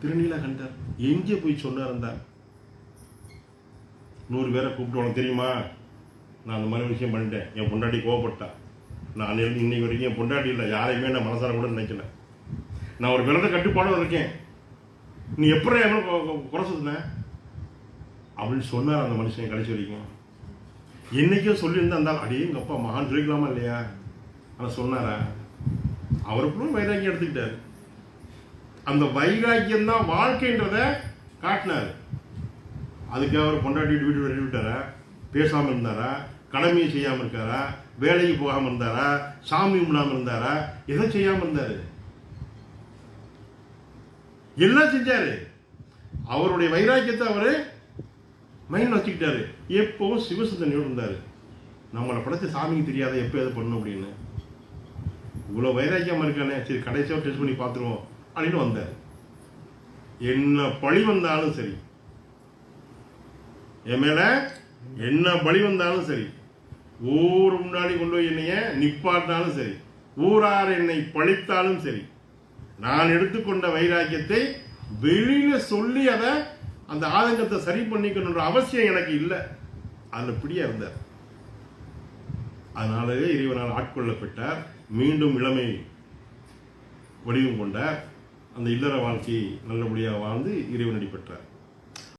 திருநீலகண்டர் எங்கே போய் சொன்னார்? இருந்தார் 100 பேரை கூப்பிட்டு, உனக்கு தெரியுமா நான் அந்த மாதிரி விஷயம் பண்ணிட்டேன், என் பொண்டாட்டி கோவப்பட்டா, நான் இன்னைக்கு வரைக்கும் என் பொண்டாட்டி இல்லை யாரையுமே நான் மனசார கூட நினைக்கல, நான் ஒரு விரத கட்டுப்பாடு இருக்கேன், நீ எப்படி எவ்வளோ குறை சொன்ன அப்படின்னு சொன்னார் அந்த மனுஷன். கடைசி வரைக்கும் என்னைக்கோ சொல்லியிருந்தா இருந்தாலும் அடே எங்கள் அப்பா மகான் சொல்லிக்கலாமா இல்லையா? ஆனால் சொன்னாரா? அவருக்குள்ள வைராக்கியம் எடுத்துக்கிட்டாரு. அந்த வைராக்கியம் தான் வாழ்க்கைன்றத காட்டினாரு. அதுக்கு அவர் பொண்டாட்டி வீட்டு வெளியே விட்டாரா? பேசாமல் இருந்தாரா? கடமையை செய்யாமல் இருக்காரா? வேலைக்கு போகாமல் இருந்தாரா? சாமி கும்பிடாமல் இருந்தாரா? எதை செய்யாமல் இருந்தாரு? எல்லாம் செஞ்சாரு. அவருடைய வைராக்கியத்தை அவரு மைண்ட் வச்சுக்கிட்டாரு. எப்பவும் சிவசிந்தனையோடு இருந்தாரு. நம்மளை படைச்ச சாமிக்கு தெரியாத எப்போ எதை பண்ணணும் அப்படின்னு. இவ்வளோ வைராக்கியமாக இருக்கானே, சரி கடைசியாக டெஸ்ட் பண்ணி பார்த்துருவோம் அப்படின்னு வந்தார். என்ன பழி வந்தாலும் சரி, என் மேல என்ன பழி வந்தாலும் சரி, ஊர் முன்னாடி கொண்டு போய் என்னைய நிப்பாட்டினாலும் சரி, ஊரார் என்னை பழித்தாலும் சரி, நான் எடுத்துக்கொண்ட வைராக்கியத்தை வெளியில சொல்லி அதை அந்த ஆதங்கத்தை சரி பண்ணிக்கணுன்ற அவசியம் எனக்கு இல்லை. அதில் பிடியா இருந்தார். அதனாலவே இறைவனால் ஆட்கொள்ளப்பட்டார். மீண்டும் இளமை வடிவம் கொண்டார். அந்த இல்லற வாழ்க்கை நல்லபடியாக வாழ்ந்து இறைவனடி பெற்றார்.